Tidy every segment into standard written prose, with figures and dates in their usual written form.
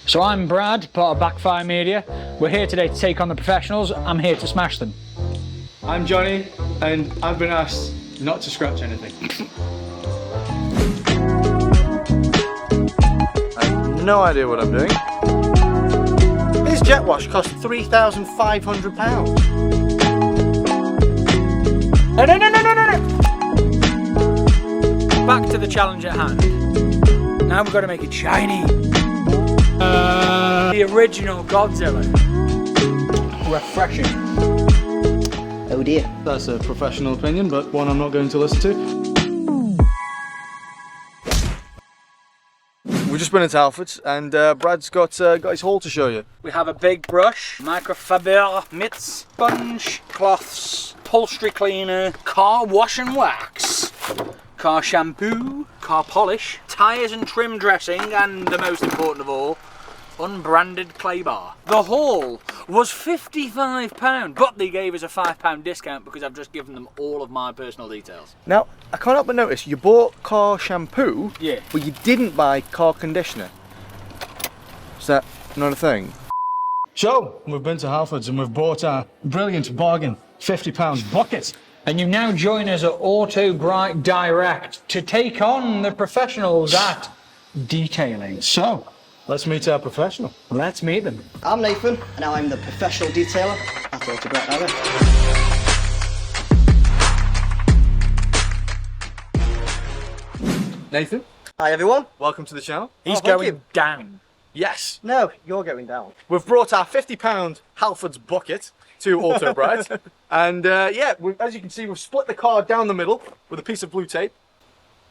So I'm Brad, part of Backfire Media. We're here today to take on the professionals. I'm here to smash them. I'm Jonny, and I've been asked not to scratch anything. I have no idea what I'm doing. This jet wash cost £3,500. No. Back to the challenge at hand. Now we've got to make it shiny. The original Godzilla. Refreshing. Oh dear. That's a professional opinion, but one I'm not going to listen to. We've just been into Halfords, and Brad's got his haul to show you. We have a big brush, microfiber mitts, sponge, cloths, upholstery cleaner, car wash and wax, car shampoo, car polish, tyres and trim dressing, and the most important of all, unbranded clay bar. The haul was £55, but they gave us a £5 discount because I've just given them all of my personal details. Now, I can't help but notice you bought car shampoo, Yeah. but you didn't buy car conditioner. Is that not a thing? So, we've been to Halfords and we've bought our brilliant bargain, £50 bucket. And you now join us at Auto Bright Direct to take on the professionals at detailing. So, let's meet our professional. Let's meet them. I'm Nathan, and I'm the professional detailer at Auto Bright Direct. Nathan, Hi everyone. welcome to the channel. He's Oh, thank going you. down. Yes, No, you're going down. we've brought our £50 Halfords bucket to Auto Bright, and yeah, as you can see, we've split the car down the middle with a piece of blue tape.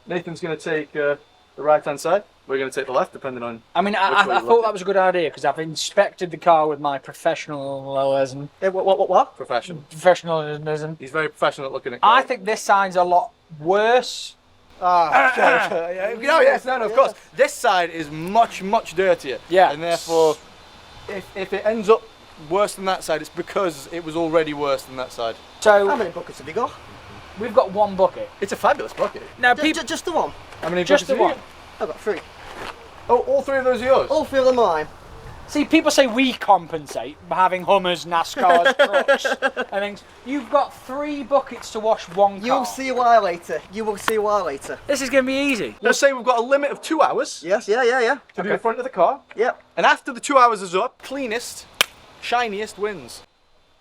Nathan's going to take the right-hand side. We're going to take the left, depending on. I mean, I thought that was a good idea because I've inspected the car with my professionalism. What? Professionalism. He's very professional at looking at I cars. think this sign's a lot worse. Yes, of course. This side is much dirtier. Yeah. And therefore, if it ends up worse than that side, it's because it was already worse than that side. How So many buckets have you got? we've got one bucket. It's a fabulous bucket. Now, people, Just the one. How many just the buckets one. I've got 3. Oh, all 3 of those are yours? All 3 of them are mine. See, people say we compensate by having Hummers, NASCARs, trucks, and things. You've got 3 buckets to wash one car. You'll see why later. You will see why later. This is going to be easy. Let's say we've got a limit of 2 hours Yes, yeah. to do the front of the car. Yep. And after the 2 hours is up, cleanest, shiniest wins.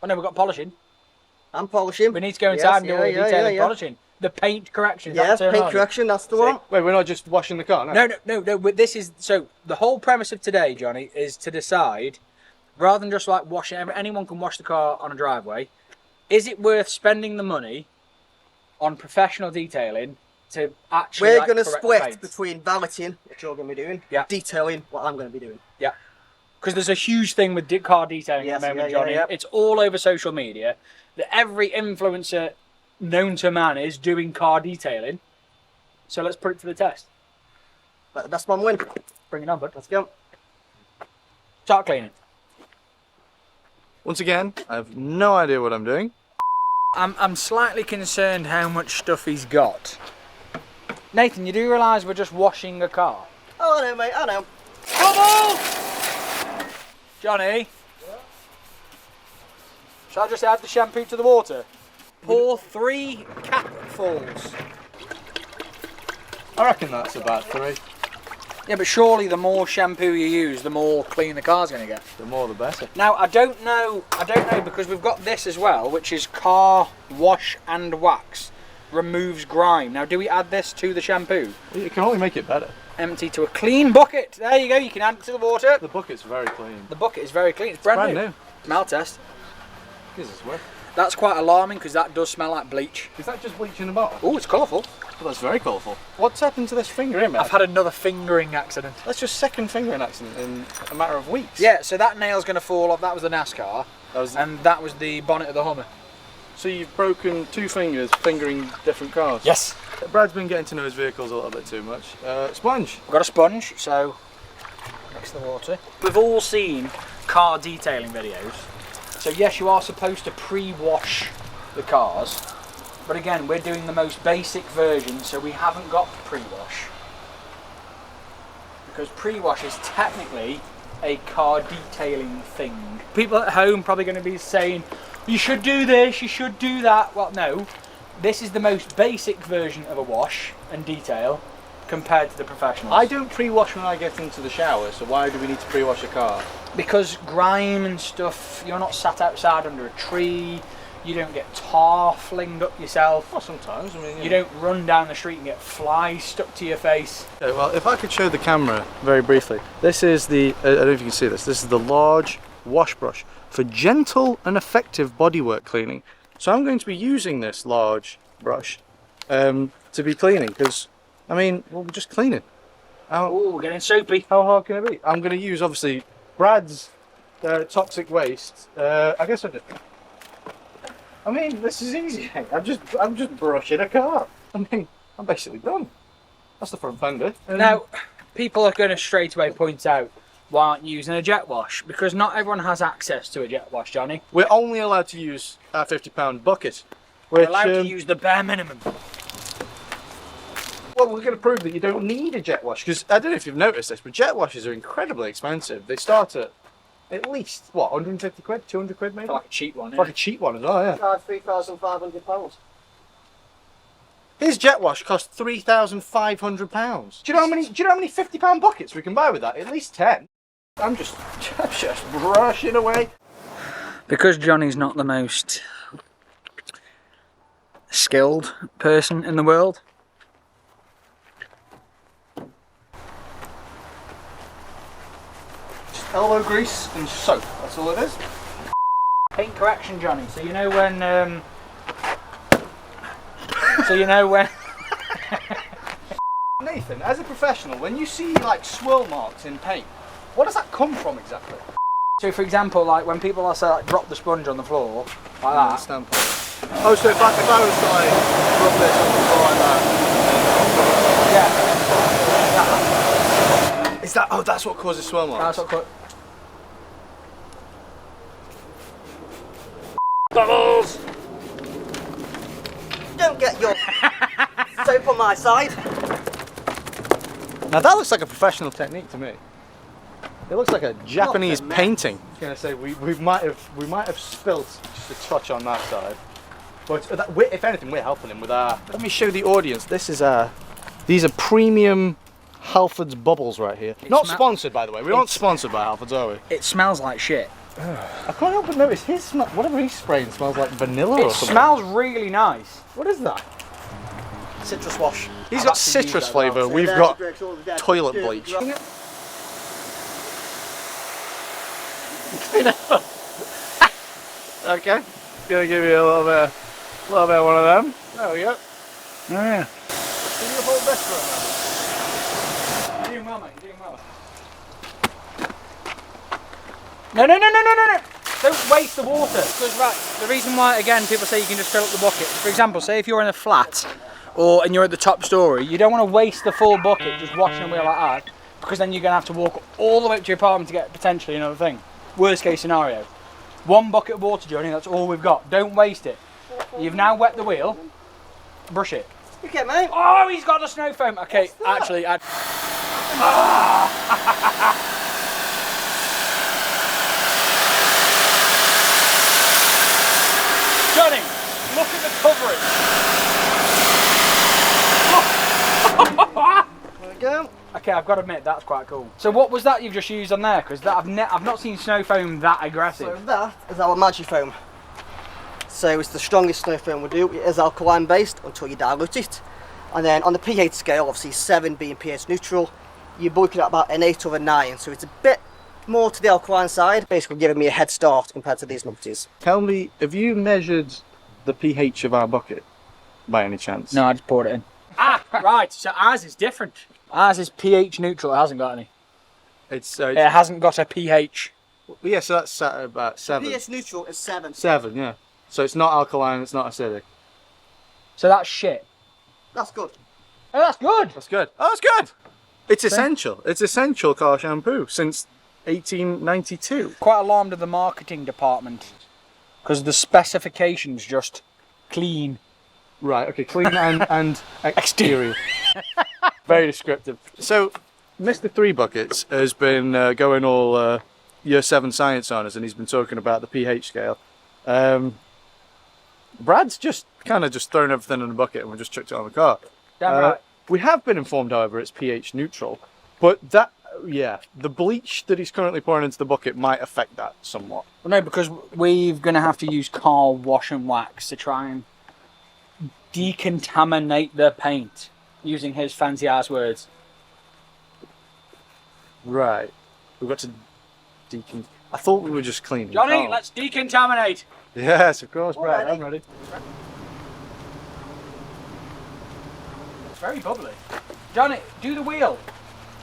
Oh no, we've got polishing. I'm polishing. We need to go inside and do all the detailing yeah. polishing. The paint correction. is Yes, that the paint terminology? correction, that's the one. Wait, we're not just washing the car, no? No. But this is so. The whole premise of today, Johnny, is to decide, rather than just like washing. Anyone can wash the car on a driveway. Is it worth spending the money on professional detailing to actually? We're like, going to correct the split paint? between valeting, which you're going to be doing, Yeah. detailing, what I'm going to be doing. Yeah. Because there's a huge thing with car detailing at the Yes, moment, yeah, Johnny. yeah. It's all over social media that every influencer known to man is doing car detailing. So let's put it to the test. Let the best man win. Bring it on, bud. Let's go. Start cleaning. Once again, I have no idea what I'm doing. I'm slightly concerned how much stuff he's got. Nathan, you do realise we're just washing a car? Oh, I know, mate, I know. Bubble! Johnny? Shall I just add the shampoo to the water? Pour 3 capfuls. I reckon that's about 3. Yeah, but surely the more shampoo you use, the more clean the car's going to get. The more the better. Now, I don't know because we've got this as well, which is car wash and wax. Removes grime. Now, do we add this to the shampoo? You can only make it better. Empty to a clean bucket. There you go, you can add it to the water. The bucket's very clean. The bucket is very clean, it's brand new. new. Smell test. Gives us work. That's quite alarming because that does smell like bleach. Is that just bleach in the bottle? Oh, it's colourful. Well, that's very colourful. What's happened to this finger here, man? I've had another fingering accident. That's just second fingering accident in a matter of weeks. Yeah, so that nail's going to fall off. That was the NASCAR. That was, And that was the bonnet of the Hummer. so you've broken 2 fingers fingering different cars? Yes. Brad's been getting to know his vehicles a little bit too much. Sponge. We've got a sponge, so mix the water. We've all seen car detailing videos. So yes, you are supposed to pre-wash the cars. But again, we're doing the most basic version, so we haven't got pre-wash. Because pre-wash is technically a car detailing thing. People at home probably going to be saying, you should do this, you should do that. Well, no. This is the most basic version of a wash and detail compared to the professionals. I don't pre-wash when I get into the shower, so why do we need to pre-wash a car? Because grime and stuff, you're not sat outside under a tree, you don't get tar flinged up yourself. Well, sometimes, I mean... You don't run down the street and get flies stuck to your face. Okay, well, if I could show the camera very briefly. This is the, I don't know if you can see this, this is the large wash brush for gentle and effective bodywork cleaning. So I'm going to be using this large brush to be cleaning, because, I mean, well, we're just cleaning. Oh, we're getting soapy. How hard can it be? I'm going to use, obviously, Brad's toxic waste. I guess I mean, this is easy. I'm just brushing a car. I mean, I'm basically done. That's the front fender. Now, people are going to straight away point out, why aren't you using a jet wash? Because not everyone has access to a jet wash, Johnny. We're only allowed to use our £50 bucket. We're allowed to use the bare minimum. Well, we're going to prove that you don't need a jet wash, because I don't know if you've noticed this, but jet washes are incredibly expensive. They start at least, what, 150 quid, 200 quid maybe? For like a cheap one, Like a cheap one as well, yeah. £3,500. His jet wash cost £3,500. Do you know how many £50 buckets we can buy with that? At least 10. I'm just brushing away. Because Johnny's not the most skilled person in the world, Just elbow grease and soap, that's all it is. paint correction, Johnny. So you know when Nathan, as a professional, when you see like swirl marks in paint, what does that come from exactly? So for example, like when people are say, like, drop the sponge on the floor, like that. Oh, so if I was to like rub this on the floor like that. Yeah. Is that, oh, that's what causes swirl marks? That's what bubbles! Don't get your soap on my side. Now that looks like a professional technique to me. It looks like a Japanese Not a mess. painting. I was gonna say we might have spilt just a touch on that side, but if anything, we're helping him with our. Let me show the audience. This is these are premium Halford's bubbles right here. Not sponsored, by the way. We aren't sponsored by Halford's, are we? It smells like shit. I can't help but notice his smell. Whatever he's spraying smells like vanilla or It something. smells really nice. What is that? Citrus wash. He's I've got actually used citrus that flavour. once. We've There, got breaks all the dead toilet dirt. bleach. Okay, gonna give you a little bit of one of them. There we go. Oh yeah. Can you hold this for a moment? You're doing well, mate. You're doing well. No. Don't waste the water. Because right, the reason why, again, people say you can just fill up the bucket. For example, say if you're in a flat and you're at the top story, you don't want to waste the full bucket just washing away like that, because then you're going to have to walk all the way up to your apartment to get potentially another thing. Worst case scenario. One bucket of water, Johnny, that's all we've got. Don't waste it. You've now wet the wheel. Brush it. Okay, mate. Oh, he's got the snow foam. Okay, actually, Johnny, look at the covering. There we go. Okay, I've got to admit that's quite cool. So what was that you've just used on there? Because I've not seen snow foam that aggressive. So that is our magic foam. So it's the strongest snow foam we do. It is alkaline based until you dilute it. And then on the pH scale, obviously 7 being pH neutral, you're looking at about an 8 or a 9. So it's a bit more to the alkaline side, basically giving me a head start compared to these numpties. Tell me, have you measured the pH of our bucket by any chance? No, I just poured it in. Ah, right. So ours is different. Ours is pH neutral. It hasn't got any. It's It hasn't got a pH. yeah, so that's about 7. pH neutral is 7. 7, yeah. So it's not alkaline, it's not acidic. So that's shit. That's good. Oh, that's good. That's good. Oh, that's good. It's essential. It's essential car shampoo since 1892. Quite alarmed at the marketing department because the specifications just clean. Right, okay, clean and exterior. Very descriptive. So, Mr. Three Buckets has been going all Year 7 science on us, and he's been talking about the pH scale. Brad's just kind of just thrown everything in a bucket and we just chucked it on the car. Damn right. We have been informed, however, it's pH neutral, but that, yeah, the bleach that he's currently pouring into the bucket might affect that somewhat. Well, no, because we're going to have to use car wash and wax to try and decontaminate the paint, using his fancy ass words. Right. We've got to I thought we were just cleaning. Johnny, Oh. let's decontaminate. Yes, of course, Brad. Alrighty. I'm ready. It's very bubbly. Johnny, do the wheel.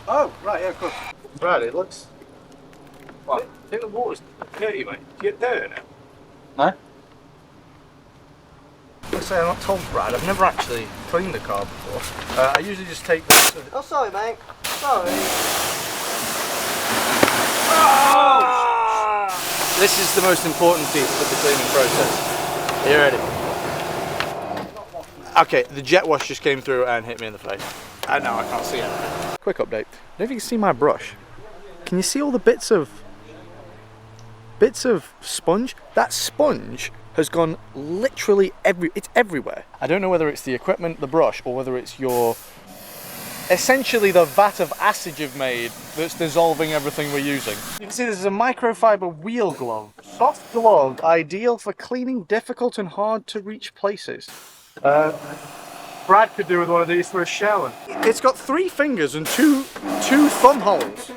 Oh, right, yeah, of course. Brad, it looks... What? I think the water's dirty, mate. Do you get dirt in it? No? I say, I'm not told, Brad. I've never actually cleaned the car before. I usually just take this... Oh, sorry, mate. Sorry. This is the most important piece of the cleaning process. Are you ready? Okay, the jet wash just came through and hit me in the face. And now I can't see anything. Quick update. I don't know if you can see my brush. Can you see all the bits of sponge? That sponge has gone literally it's everywhere. I don't know whether it's the equipment, the brush, or whether it's essentially the vat of acid you've made that's dissolving everything we're using. You can see this is a microfiber wheel glove. Soft glove, ideal for cleaning difficult and hard to reach places. Brad could do with one of these for a shower. It's got 3 fingers and two thumb holes.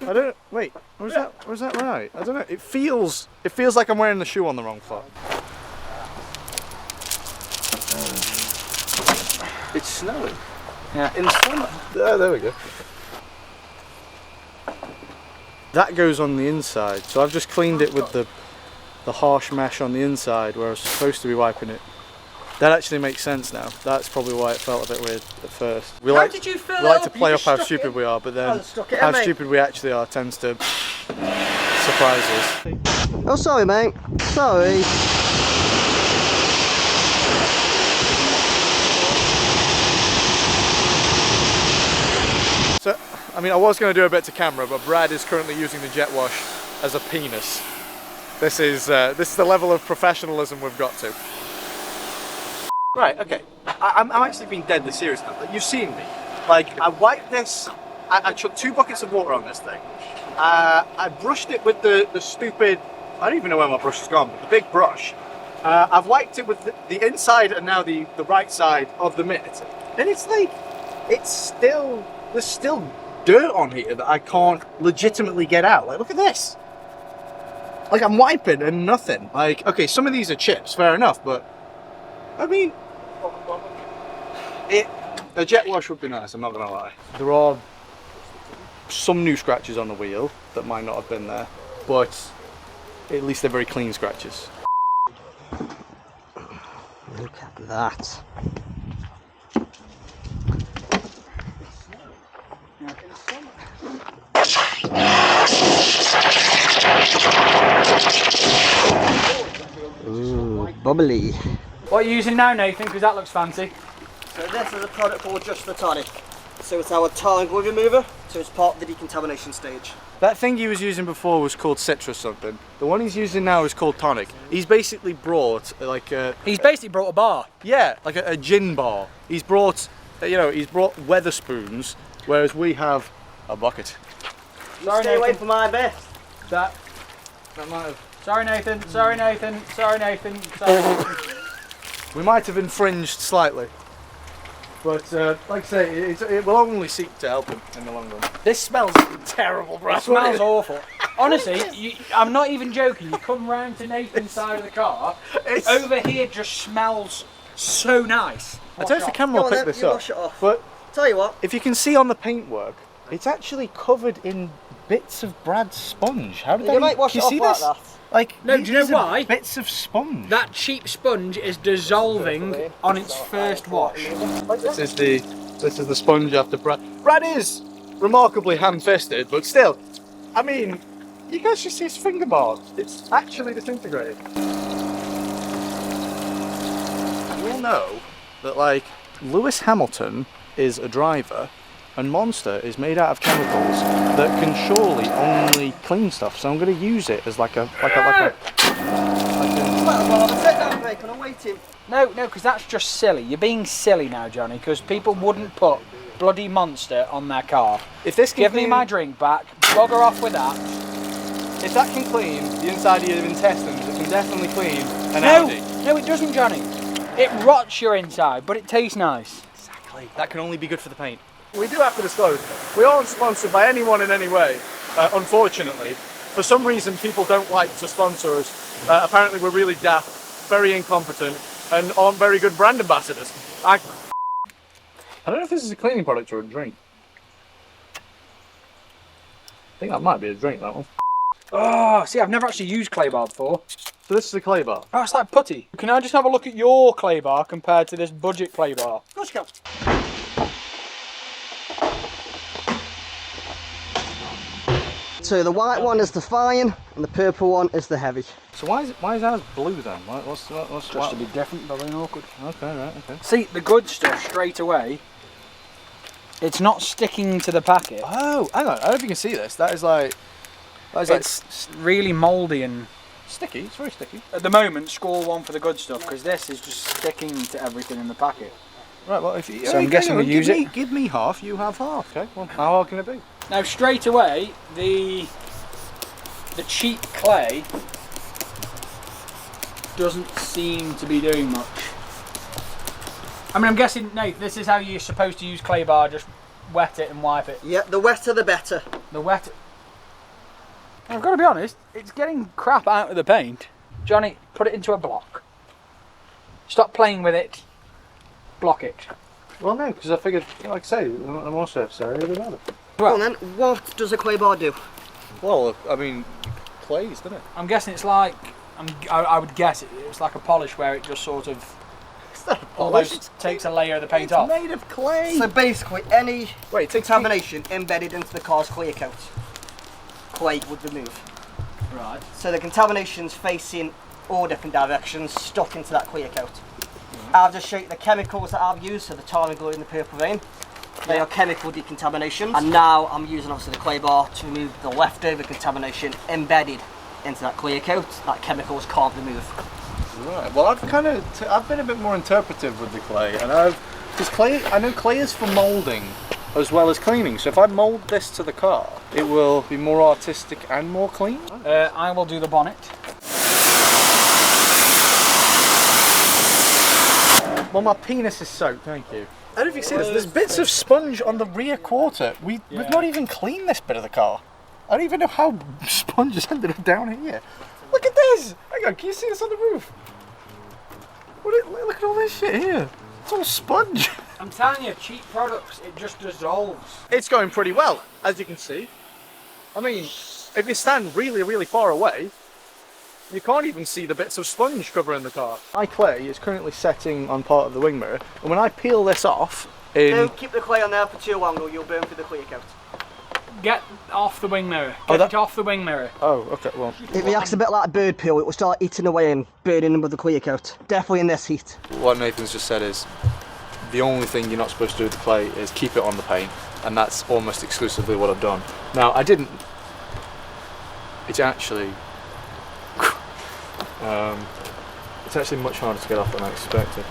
I don't, wait, was that right? I don't know, it feels like I'm wearing the shoe on the wrong foot. It's snowing. Yeah. In summer. There we go. That goes on the inside, so I've just cleaned it with the harsh mesh on the inside where I was supposed to be wiping it. That actually makes sense now. That's probably why it felt a bit weird at first. How did you fill it We like up? to play You up how stuck stupid it. we are, but then Oh, stuck it in, how mate. stupid we actually are tends to surprise us. Oh, sorry, mate. Sorry. So, I mean, I was going to do a bit to camera, but Brad is currently using the jet wash as a penis. This is the level of professionalism we've got to. Right, okay. I'm actually being deadly serious now. Like, you've seen me. Like, I wiped this, I chucked 2 buckets of water on this thing. I brushed it with the stupid, I don't even know where my brush has gone, but the big brush. I've wiped it with the inside and now the right side of the mitt. And it's like, there's still dirt on here that I can't legitimately get out. Like, look at this. Like, I'm wiping and nothing. Like, okay, some of these are chips, fair enough, but I mean, a jet wash would be nice, I'm not gonna lie. There are some new scratches on the wheel that might not have been there, but at least they're very clean scratches. Look at that. Ooh, bubbly. What are you using now, Nathan? Because that looks fancy. So this is a product called Just for Tonic. So it's our tar and glue remover, so it's part of the decontamination stage. That thing he was using before was called citrus something. The one he's using now is called tonic. He's basically brought like a... He's basically brought a bar. Yeah, like a gin bar. He's brought, he's brought Weatherspoons, whereas we have a bucket. Sorry, Stay away Nathan. from my best. That. That might have... Sorry, Nathan. Sorry, Nathan. Sorry, Nathan. Sorry, Nathan. We might have infringed slightly. But, like I say, it will only seek to help him in the long run. This smells terrible, bro. It smells awful. Honestly, I'm not even joking. You come round to Nathan's side of the car, over here just smells so nice. I don't know if the camera will Go on pick then, this you up, wash it off. but Tell you what, if you can see on the paintwork, it's actually covered in bits of Brad's sponge. How did you might wash can it you off see like this? that. Like, No, do you know these are why? Bits of sponge. That cheap sponge is dissolving on its first wash. This is the sponge after Brad. Brad is remarkably ham-fisted, but still, I mean, you guys should see his finger bars. It's actually disintegrated. You all know that, like, Lewis Hamilton is a driver and Monster is made out of chemicals that can surely only clean stuff. So I'm going to use it as like a Well, I'll have a sit down break and I'll wait him. No, because that's just silly. You're being silly now, Johnny, because people wouldn't put bloody Monster on their car. If this can Give me my drink back, bugger off with that. If that can clean the inside of your intestines, it can definitely clean an Audi. No, it doesn't, Johnny. It rots your inside, but it tastes nice. Exactly. That can only be good for the paint. We do have to disclose, we aren't sponsored by anyone in any way, unfortunately. For some reason, people don't like to sponsor us. Apparently, we're really daft, very incompetent, and aren't very good brand ambassadors. I don't know if this is a cleaning product or a drink. I think that might be a drink, that one. Oh, see, I've never actually used clay bar before. So this is a clay bar. Oh, it's like putty. Can I just have a look at your clay bar compared to this budget clay bar? Of course you can. So the white one is the fine, and the purple one is the heavy. So why is ours blue then? What's Just to be different, but very awkward. Okay, right, okay. See, the good stuff straight away, it's not sticking to the packet. Oh, hang on, I don't know if you can see this. That is like It's really mouldy and sticky, it's very sticky. at the moment score one for the good stuff because this is just sticking to everything in the packet. Right, well, if you, So I'm guessing we use it. Give me half, you have half. Okay, well, how hard can it be? Now straight away, the cheap clay doesn't seem to be doing much. I mean, I'm guessing, Nate, this is how you're supposed to use clay bar, just wet it and wipe it. Yeah, the wetter the better. The wet. I've got to be honest, it's getting crap out of the paint. Johnny, put it into a block. Stop playing with it. Block it. Well, no, because I figured, like I say, the more surface area, the better. Well then, what does a clay bar do? Well, I mean, clays, doesn't it? I'm guessing it's like, I would guess it's like a polish where it just sort of It's not a almost takes a layer of the paint off. made of clay. So basically, any Wait, it takes contamination embedded into the car's clear coat, clay would remove. Right. So the contamination's facing all different directions, stuck into that clear coat. I'll just show you the chemicals that I've used, so the tar and glue and the purple vein. They are chemical decontaminations. And now I'm using obviously the clay bar to remove the leftover contamination embedded into that clear coat that chemicals can't remove. Right. Well, I've been a bit more interpretive with the clay, and because clay, I know clay is for moulding as well as cleaning. So if I mould this to the car, it will be more artistic and more clean. I will do the bonnet. Well, my penis is soaked. Thank you. I don't know if you can see this. There's bits of sponge on the rear quarter. We've not even cleaned this bit of the car. I don't even know how sponge has ended up down here. Look at this! Hang on, can you see this on the roof? Look at all this shit here. It's all sponge. I'm telling you, cheap products, it just dissolves. It's going pretty well, as you can see. I mean, if you stand really, really far away, you can't even see the bits of sponge covering the car. My clay is currently setting on part of the wing mirror, and when I peel this off, Don't keep the clay on there for too long or you'll burn through the clear coat. Get off the wing mirror. Oh, Get it off the wing mirror. Oh, okay, well. It reacts a bit like bird peel, it will start eating away and burning with the clear coat. Definitely in this heat. What Nathan's just said is, the only thing you're not supposed to do with the clay is keep it on the paint, and that's almost exclusively what I've done. Now, I didn't. It's actually much harder to get off than I expected.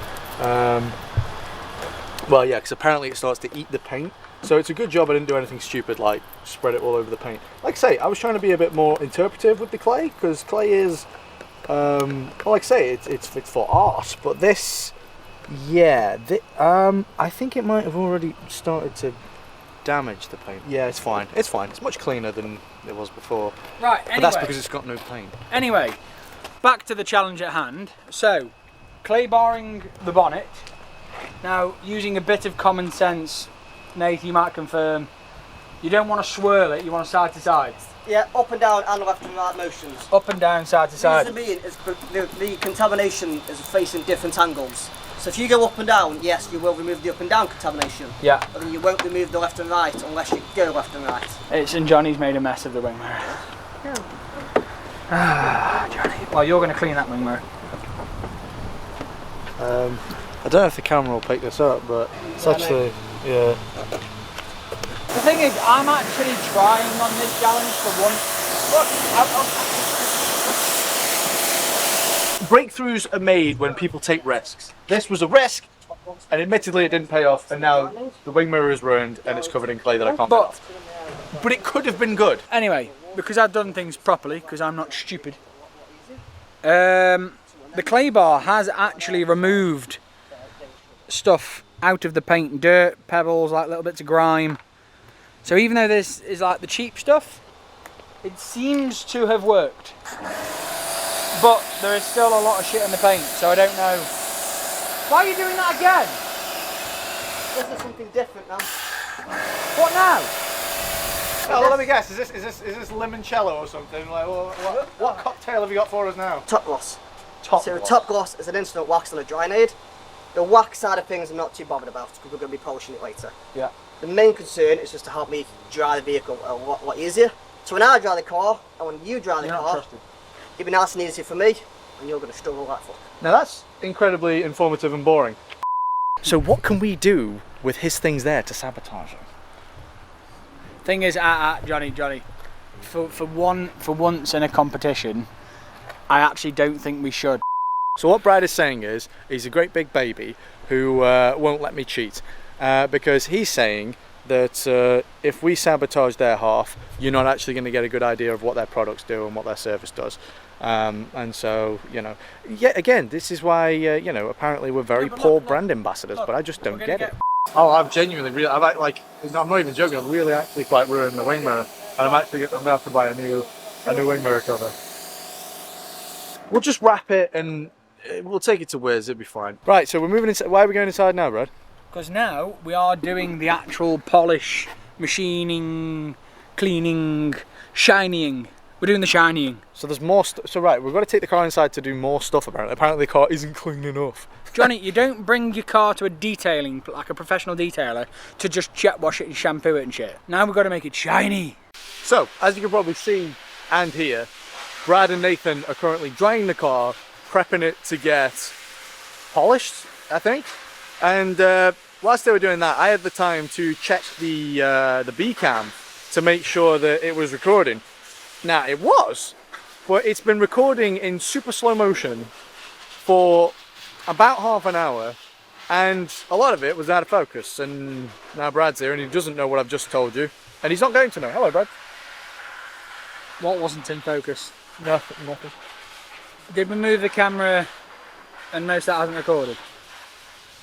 Well, yeah, because apparently it starts to eat the paint. So it's a good job I didn't do anything stupid like spread it all over the paint. Like I say, I was trying to be a bit more interpretive with the clay, because clay is, well, like I say, it's for art. But this, yeah, I think it might have already started to damage the paint. Yeah, it's fine. It's fine. It's much cleaner than it was before. Right, anyway. But that's because it's got no paint. Anyway, back to the challenge at hand. So, clay barring the bonnet. Now, using a bit of common sense, Nate, you might confirm, you don't want to swirl it, you want to side to side. Yeah, up and down and left and right motions. Up and down, side to side. The reason being is the contamination is facing different angles. So if you go up and down, yes, you will remove the up and down contamination. Yeah. But then you won't remove the left and right unless you go left and right. And Johnny's made a mess of the wing mirror. Yeah. Ah, Johnny. Well, you're going to clean that wing mirror. I don't know if the camera will pick this up, but it's actually, yeah. thing is, I'm actually trying on this challenge for once. Look, breakthroughs are made when people take risks. This was a risk, and admittedly it didn't pay off, and now the wing mirror is ruined and it's covered in clay that I can't get off. But it could have been good. Anyway, because I've done things properly, because I'm not stupid, the clay bar has actually removed stuff out of the paint, dirt, pebbles, like little bits of grime. So even though this is like the cheap stuff, it seems to have worked. But there is still a lot of shit in the paint, so I don't know. Why are you doing that again? This is something different now. What now? Oh, well, let me guess. Is this limoncello or something? Like, what cocktail have you got for us now? Top gloss. Top So gloss. top gloss is an instant wax on a drying aid. The wax side of things I'm not too bothered about because we're going to be polishing it later. Yeah. The main concern is just to help me dry the vehicle a lot easier. So when I dry the car and when you dry the car, it'll be nice and easy for me and you're going to struggle like fuck. Now that's incredibly informative and boring. So what can we do with his things there to sabotage him? Thing is, Johnny, for once in a competition, I actually don't think we should. So what Brad is saying is, he's a great big baby who won't let me cheat. Because he's saying that if we sabotage their half, you're not actually going to get a good idea of what their products do and what their service does. And so, you know, yet again, this is why, you know, apparently we're very poor brand ambassadors, but I just don't get it. Oh, I've genuinely, I'm not even joking, I've really actually quite ruined the wing mirror. And I'm going to have to buy a new wing mirror cover. We'll just wrap it and we'll take it to Wiz, it'll be fine. Right, so we're moving inside. Why are we going inside now, Brad? Because now we are doing the actual polish, machining, cleaning, shining. We're doing the shining. So there's more so right, we've got to take the car inside to do more stuff apparently. Apparently the car isn't clean enough. Johnny, you don't bring your car to a detailing, like a professional detailer, to just jet wash it and shampoo it and shit. Now we've got to make it shiny. So, as you can probably see and hear, Brad and Nathan are currently drying the car, prepping it to get polished, I think. And whilst they were doing that, I had the time to check the B cam to make sure that it was recording. Now it was, but it's been recording in super slow motion for about half an hour, and a lot of it was out of focus. And now Brad's here, and he doesn't know what I've just told you, and he's not going to know. Hello, Brad. What wasn't in focus? Nothing. Did we move the camera and most of that hasn't recorded?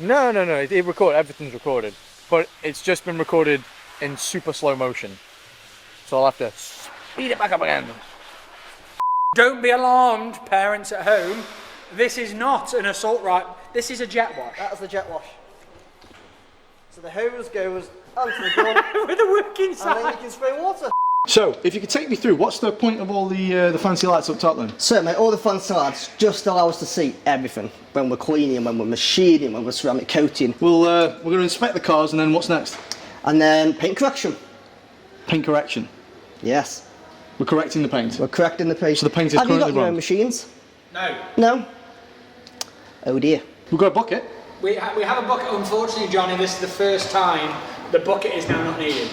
No. It recorded. Everything's recorded, but it's just been recorded in super slow motion. So I'll have to speed it back up again. Don't be alarmed, parents at home. This is not an assault rifle. This is a jet wash. That is the jet wash. So the hose goes onto the gun With a working and then side. you can spray water. So, if you could take me through, what's the point of all the fancy lights up top then? So mate, all the fun sides just allow us to see everything. When we're cleaning, when we're machining, when we're ceramic coating. Well, we're going to inspect the cars and then what's next? And then paint correction. Paint correction. Yes. We're correcting the paint. We're correcting the paint. So the paint is Have you got currently your own wrong? machines? No. No? Oh dear. We've got a bucket. We have a bucket. Unfortunately, Johnny, this is the first time the bucket is now not needed.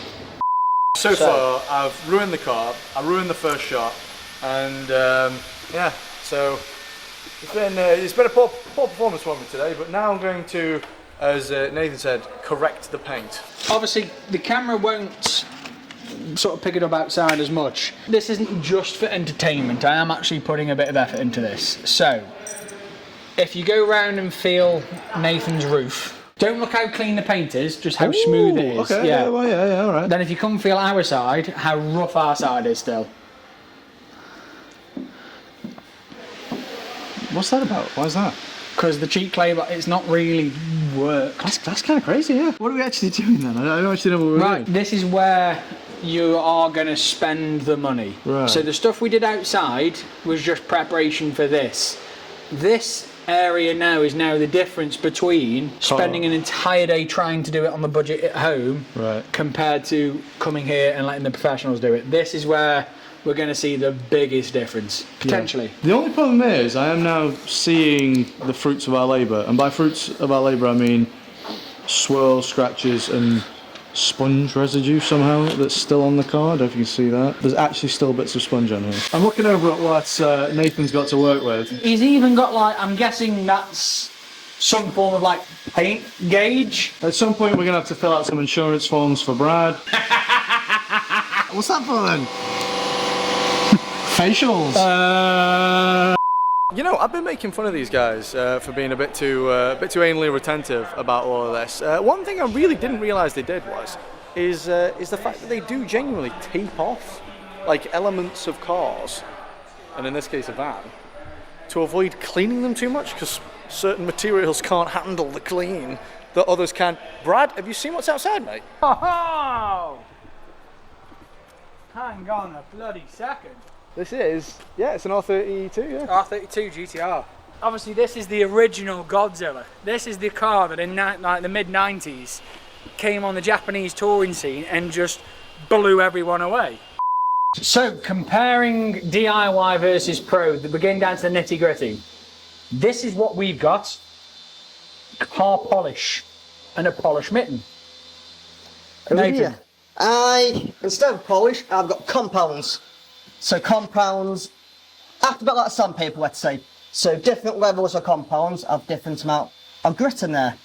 So far, I've ruined the car. I ruined the first shot, and yeah. So it's been a poor performance for me today. But now I'm going to, as Nathan said, correct the paint. Obviously, the camera won't sort of pick it up outside as much. This isn't just for entertainment. I am actually putting a bit of effort into this. So, if you go round and feel Nathan's roof, don't look how clean the paint is, just how smooth it is. Okay, yeah, all right. Then if you come feel our side, how rough our side is still. What's that about? Why is that? Because the cheap clay, it's not really worked. That's kind of crazy, yeah. What are we actually doing then? I don't actually know what we're Right, doing. this is where you are going to spend the money. Right. So the stuff we did outside was just preparation for this. This area now is now the difference between spending an entire day trying to do it on the budget at home compared to coming here and letting the professionals do it. This is where we're going to see the biggest difference, potentially. Yeah. The only problem is I am now seeing the fruits of our labour, and by fruits of our labour I mean swirls, scratches and sponge residue somehow that's still on the car. I don't know if you can see that. There's actually still bits of sponge on here. I'm looking over at what Nathan's got to work with. He's even got like, I'm guessing that's some form of like paint gauge. At some point we're going to have to fill out some insurance forms for Brad. What's that for then? Facials. You know, I've been making fun of these guys for being a bit too anally retentive about all of this. One thing I really didn't realise they did is the fact that they do genuinely tape off like elements of cars, and in this case a van, to avoid cleaning them too much, because certain materials can't handle the clean that others can. Brad, have you seen what's outside, mate? Oh! Hang on a bloody second. This is, yeah, it's an R32, yeah. R32 GTR. Obviously, this is the original Godzilla. This is the car that in like the mid-90s came on the Japanese touring scene and just blew everyone away. So, comparing DIY versus Pro, we're getting down to the nitty-gritty. This is what we've got. Car polish and a polish mitten. Over here, instead of polish, I've got compounds. So compounds, act a bit like sandpaper, let's say. So different levels of compounds have different amount of grit in there.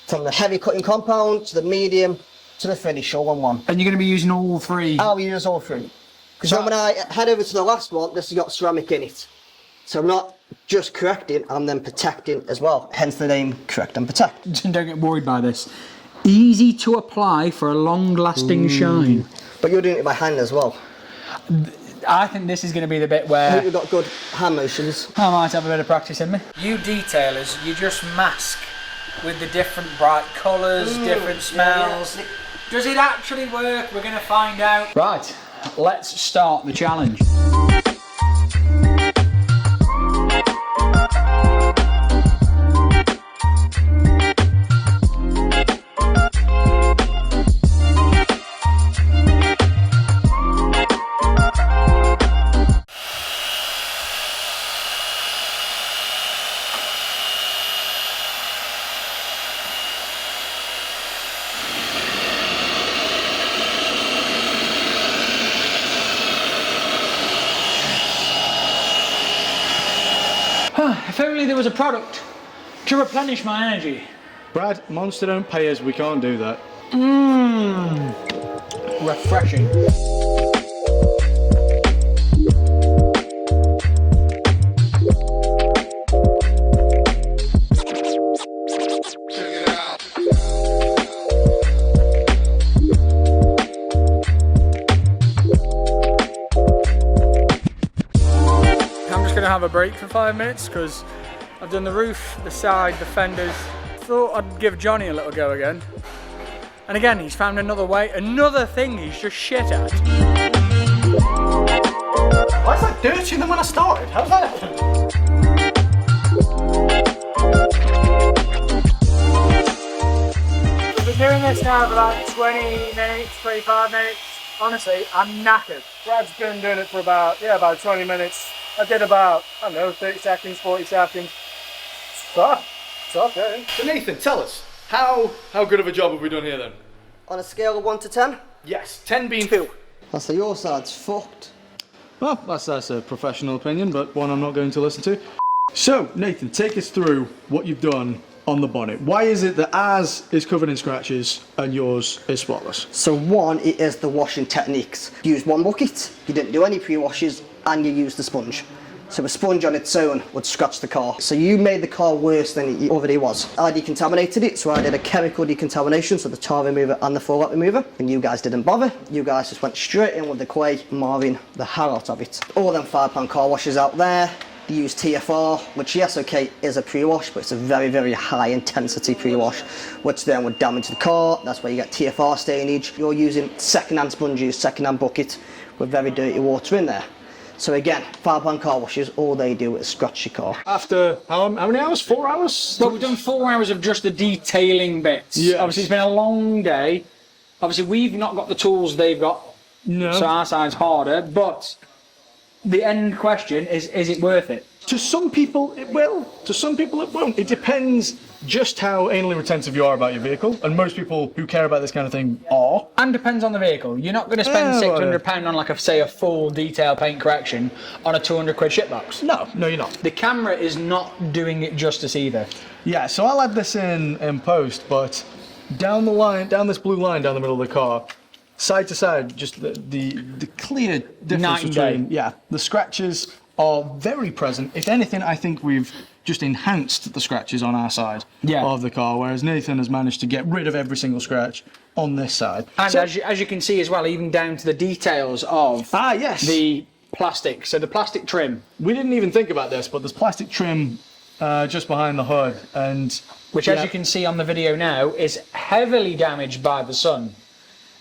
From the heavy cutting compound, to the medium, to the finish, all in one. And you're going to be using all three? I'll use all three. Because when I head over to the last one, this has got ceramic in it. So I'm not just correcting, I'm then protecting as well. Hence the name Correct and Protect. Don't get worried by this. Easy to apply for a long-lasting shine. But you're doing it by hand as well. I think this is going to be the bit where... I think you've got good hand motions. I might have a bit of practice in me. You detailers, you just mask with the different bright colours, different smells. Yeah. Does it actually work? We're going to find out. Right, let's start the challenge. If only there was a product to replenish my energy. Brad, Monster don't pay us, we can't do that. Refreshing. Have a break for 5 minutes because I've done the roof, the side, the fenders. Thought I'd give Jonny a little go again. And again, he's found another way, another thing he's just shit at. Why is that dirtier than when I started? How's that happen? We've been doing this now for like 20 minutes, 25 minutes. Honestly, I'm knackered. Brad's been doing it for about 20 minutes. I did about, 30 seconds, 40 seconds. It's tough, yeah. So Nathan, tell us, how good of a job have we done here then? On a scale of 1 to 10? Yes, 10 being 2. I say your side's fucked. Well, that's a professional opinion, but one I'm not going to listen to. So, Nathan, take us through what you've done on the bonnet. Why is it that ours is covered in scratches and yours is spotless? So one, it is the washing techniques. You used one bucket, you didn't do any pre-washes, and you used the sponge. So a sponge on its own would scratch the car. So you made the car worse than it already was. I decontaminated it, so I did a chemical decontamination, so the tar remover and the fallout remover. And you guys didn't bother. You guys just went straight in with the clay, marring the hell out of it. All them £5 car washes out there, you use TFR, which yes, okay, is a pre-wash, but it's a very, very high intensity pre-wash, which then would damage the car. That's where you get TFR stainage. You're using second-hand sponges, second-hand bucket with very dirty water in there. So again, £5 car washes, all they do is scratch your car. After how many hours? 4 hours? Well, we've done 4 hours of just the detailing bits. Yes. Obviously, it's been a long day. Obviously, we've not got the tools they've got, no. So our side's harder. But the end question is it worth it? To some people it will, to some people it won't. It depends just how anally retentive you are about your vehicle, and most people who care about this kind of thing are. And depends on the vehicle. You're not going to spend £600 on, like, say, a full detail paint correction on a 200 quid shitbox. No, you're not. The camera is not doing it justice either. Yeah, so I'll add this in post, but down the line, down this blue line down the middle of the car, side to side, just the clear difference Night and between, day. yeah, the scratches are very present. If anything, I think we've just enhanced the scratches on our side of the car, whereas Nathan has managed to get rid of every single scratch on this side. And so, as you can see as well, even down to the details of the plastic. So the plastic trim. We didn't even think about this, but there's plastic trim just behind the hood, and which, as you can see on the video now, is heavily damaged by the sun.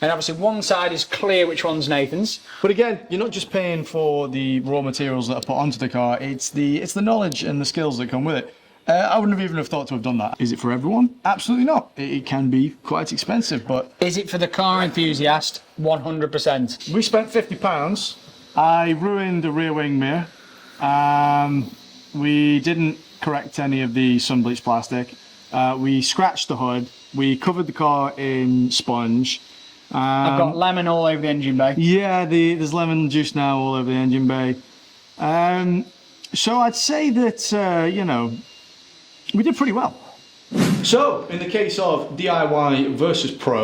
And obviously one side is clear which one's Nathan's. But again, you're not just paying for the raw materials that are put onto the car, it's the knowledge and the skills that come with it. I wouldn't have even have thought to have done that. Is it for everyone? Absolutely not. It can be quite expensive, but... Is it for the car enthusiast? 100%. We spent £50. I ruined the rear wing mirror. We didn't correct any of the sun bleach plastic. We scratched the hood. We covered the car in sponge. I've got lemon all over the engine bay. Yeah, there's lemon juice now all over the engine bay. So I'd say that, you know, we did pretty well. So, in the case of DIY versus Pro...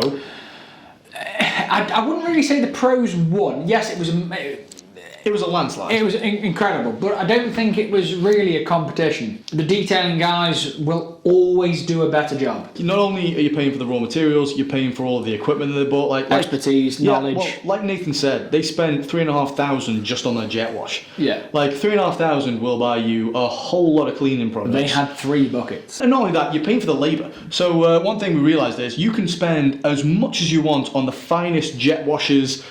I wouldn't really say the pros won. Yes, it was a landslide. It was incredible, but I don't think it was really a competition. The detailing guys will always do a better job. Not only are you paying for the raw materials, you're paying for all of the equipment that they bought. Like expertise, knowledge. Well, like Nathan said, they spent $3,500 just on their jet wash. Yeah. Like $3,500 will buy you a whole lot of cleaning products. They had 3 buckets. And not only that, you're paying for the labour. So one thing we realised is you can spend as much as you want on the finest jet washers,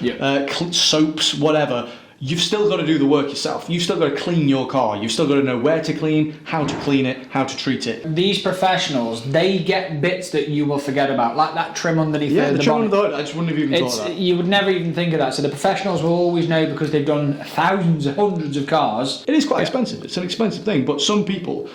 soaps, whatever. You've still got to do the work yourself. You've still got to clean your car. You've still got to know where to clean, how to clean it, how to treat it. These professionals, they get bits that you will forget about, like that trim underneath the bonnet. Yeah, the trim under the hood. I just wouldn't have even thought of that. You would never even think of that. So the professionals will always know because they've done thousands, hundreds of cars. It is quite expensive. It's an expensive thing, but some people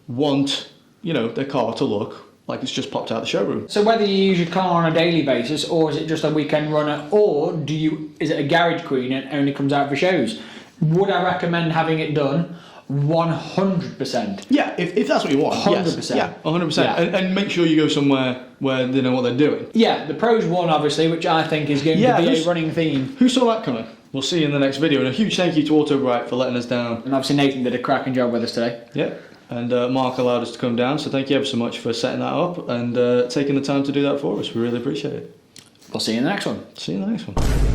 want, you know, their car to look like it's just popped out of the showroom. So whether you use your car on a daily basis, or is it just a weekend runner, or is it a garage queen and only comes out for shows? Would I recommend having it done? 100%. Yeah, if that's what you want. 100%. Yes. Yeah, 100%. Yeah. And make sure you go somewhere where they know what they're doing. Yeah, the pros won, obviously, which I think is going to be a running theme. Who saw that coming? We'll see you in the next video. And a huge thank you to AutoBright for letting us down. And obviously Nathan did a cracking job with us today. Yeah. And Mark allowed us to come down, so thank you ever so much for setting that up and taking the time to do that for us. We really appreciate it. We'll see you in the next one. See you in the next one.